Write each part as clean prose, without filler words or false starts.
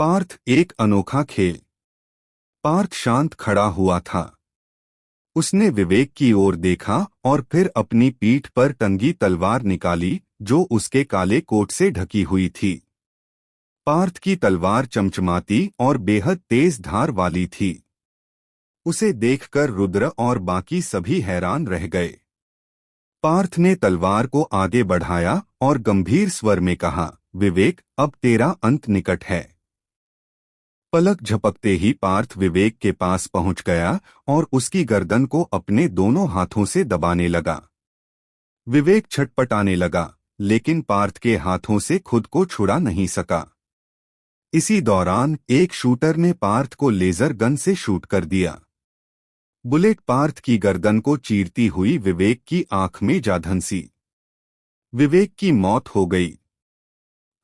पार्थ एक अनोखा खेल। पार्थ शांत खड़ा हुआ था। उसने विवेक की ओर देखा और फिर अपनी पीठ पर टंगी तलवार निकाली जो उसके काले कोट से ढकी हुई थी। पार्थ की तलवार चमचमाती और बेहद तेज धार वाली थी। उसे देखकर रुद्र और बाकी सभी हैरान रह गए। पार्थ ने तलवार को आगे बढ़ाया और गंभीर स्वर में कहा, विवेक, अब तेरा अंत निकट है। पलक झपकते ही पार्थ विवेक के पास पहुंच गया और उसकी गर्दन को अपने दोनों हाथों से दबाने लगा। विवेक छटपटाने लगा, लेकिन पार्थ के हाथों से खुद को छुड़ा नहीं सका। इसी दौरान एक शूटर ने पार्थ को लेजर गन से शूट कर दिया। बुलेट पार्थ की गर्दन को चीरती हुई विवेक की आंख में जा धंसी। विवेक की मौत हो गई।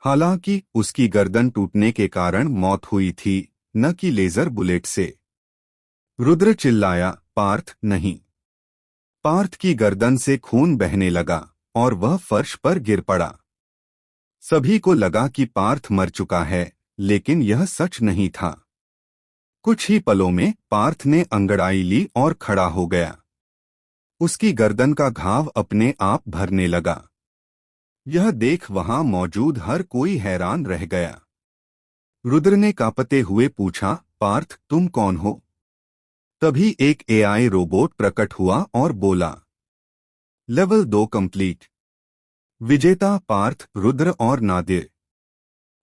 हालांकि उसकी गर्दन टूटने के कारण मौत हुई थी, न कि लेजर बुलेट से। रुद्र चिल्लाया, पार्थ नहीं। पार्थ की गर्दन से खून बहने लगा और वह फर्श पर गिर पड़ा। सभी को लगा कि पार्थ मर चुका है, लेकिन यह सच नहीं था। कुछ ही पलों में पार्थ ने अंगड़ाई ली और खड़ा हो गया। उसकी गर्दन का घाव अपने आप भरने लगा। यह देख वहां मौजूद हर कोई हैरान रह गया। रुद्र ने कांपते हुए पूछा, पार्थ, तुम कौन हो? तभी एक एआई रोबोट प्रकट हुआ और बोला, लेवल 2 कंप्लीट। विजेता पार्थ, रुद्र और नादिर।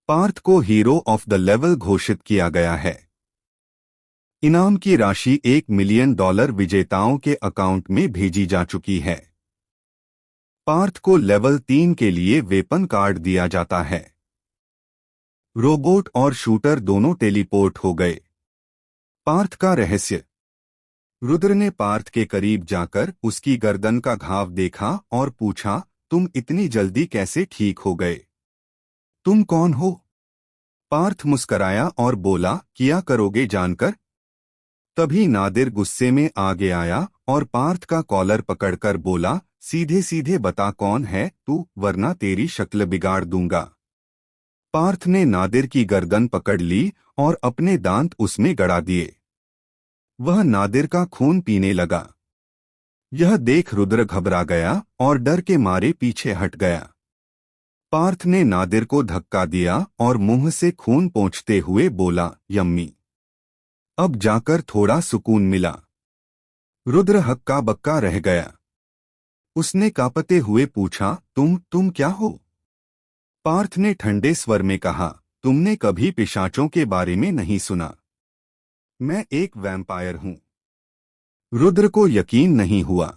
पार्थ को हीरो ऑफ द लेवल घोषित किया गया है। इनाम की राशि $1 मिलियन विजेताओं के अकाउंट में भेजी जा चुकी है। पार्थ को लेवल 3 के लिए वेपन कार्ड दिया जाता है। रोबोट और शूटर दोनों टेलीपोर्ट हो गए। पार्थ का रहस्य। रुद्र ने पार्थ के करीब जाकर उसकी गर्दन का घाव देखा और पूछा, तुम इतनी जल्दी कैसे ठीक हो गए? तुम कौन हो? पार्थ मुस्कराया और बोला, किया करोगे जानकर? तभी नादिर गुस्से में आगे आया और पार्थ का कॉलर पकड़कर बोला, सीधे सीधे बता कौन है तू, वरना तेरी शक्ल बिगाड़ दूंगा। पार्थ ने नादिर की गर्दन पकड़ ली और अपने दांत उसमें गड़ा दिए। वह नादिर का खून पीने लगा। यह देख रुद्र घबरा गया और डर के मारे पीछे हट गया। पार्थ ने नादिर को धक्का दिया और मुंह से खून पोंछते हुए बोला, यम्मी। अब जाकर थोड़ा सुकून मिला। रुद्र हक्का बक्का रह गया। उसने कांपते हुए पूछा, तुम क्या हो? पार्थ ने ठंडे स्वर में कहा, तुमने कभी पिशाचों के बारे में नहीं सुना? मैं एक वैम्पायर हूं। रुद्र को यकीन नहीं हुआ।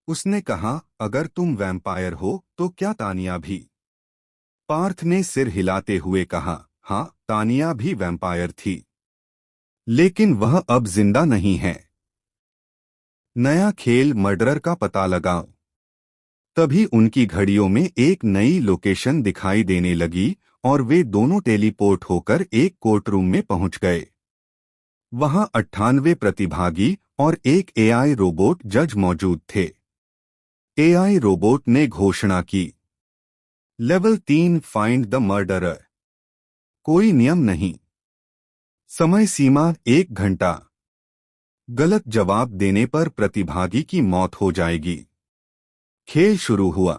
उसने कहा, अगर तुम वैम्पायर हो तो क्या तानिया भी? पार्थ ने सिर हिलाते हुए कहा, हाँ, तानिया भी वैम्पायर थी, लेकिन वह अब जिंदा नहीं है। नया खेल मर्डरर का पता लगाओ। तभी उनकी घड़ियों में एक नई लोकेशन दिखाई देने लगी और वे दोनों टेलीपोर्ट होकर एक कोर्टरूम में पहुंच गए। वहां 98 प्रतिभागी और एक एआई रोबोट जज मौजूद थे। एआई रोबोट ने घोषणा की, लेवल 3 फाइंड द मर्डरर। कोई नियम नहीं। समय सीमा 1 घंटा। गलत जवाब देने पर प्रतिभागी की मौत हो जाएगी। खेल शुरू हुआ।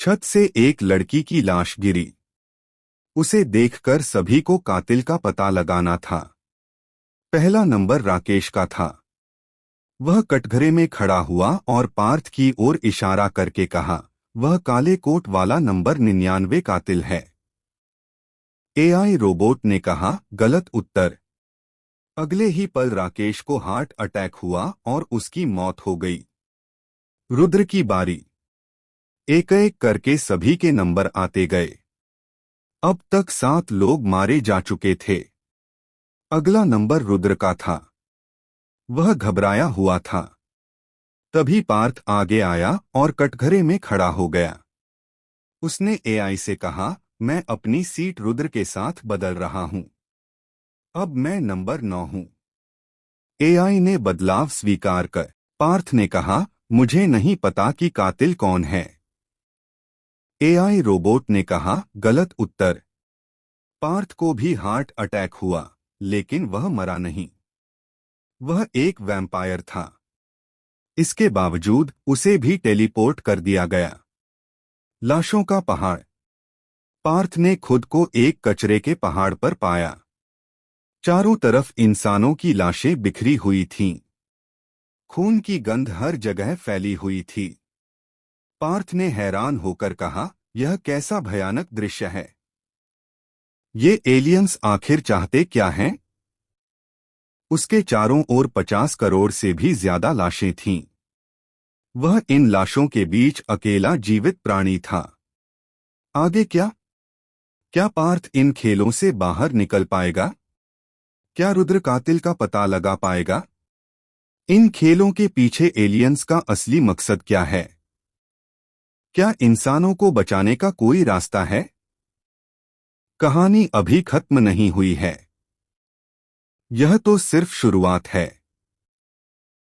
छत से एक लड़की की लाश गिरी। उसे देखकर सभी को कातिल का पता लगाना था। पहला नंबर राकेश का था। वह कटघरे में खड़ा हुआ और पार्थ की ओर इशारा करके कहा, वह काले कोट वाला नंबर 99 कातिल है। एआई रोबोट ने कहा, गलत उत्तर। अगले ही पल राकेश को हार्ट अटैक हुआ और उसकी मौत हो गई। रुद्र की बारी। एक एक करके सभी के नंबर आते गए। अब तक 7 लोग मारे जा चुके थे। अगला नंबर रुद्र का था। वह घबराया हुआ था। तभी पार्थ आगे आया और कटघरे में खड़ा हो गया। उसने एआई से कहा, मैं अपनी सीट रुद्र के साथ बदल रहा हूं। अब मैं नंबर 9 हूं। एआई ने बदलाव स्वीकार कर। पार्थ ने कहा, मुझे नहीं पता कि कातिल कौन है। एआई रोबोट ने कहा, गलत उत्तर। पार्थ को भी हार्ट अटैक हुआ, लेकिन वह मरा नहीं। वह एक वैम्पायर था। इसके बावजूद उसे भी टेलीपोर्ट कर दिया गया। लाशों का पहाड़। पार्थ ने खुद को एक कचरे के पहाड़ पर पाया। चारों तरफ इंसानों की लाशें बिखरी हुई थीं। खून की गंध हर जगह फैली हुई थी। पार्थ ने हैरान होकर कहा, यह कैसा भयानक दृश्य है। ये एलियंस आखिर चाहते क्या हैं? उसके चारों ओर 50 करोड़ से भी ज्यादा लाशें थीं। वह इन लाशों के बीच अकेला जीवित प्राणी था। आगे क्या? क्या पार्थ इन खेलों से बाहर निकल पाएगा? क्या रुद्र कातिल का पता लगा पाएगा? इन खेलों के पीछे एलियंस का असली मकसद क्या है? क्या इंसानों को बचाने का कोई रास्ता है? कहानी अभी खत्म नहीं हुई है। यह तो सिर्फ शुरुआत है।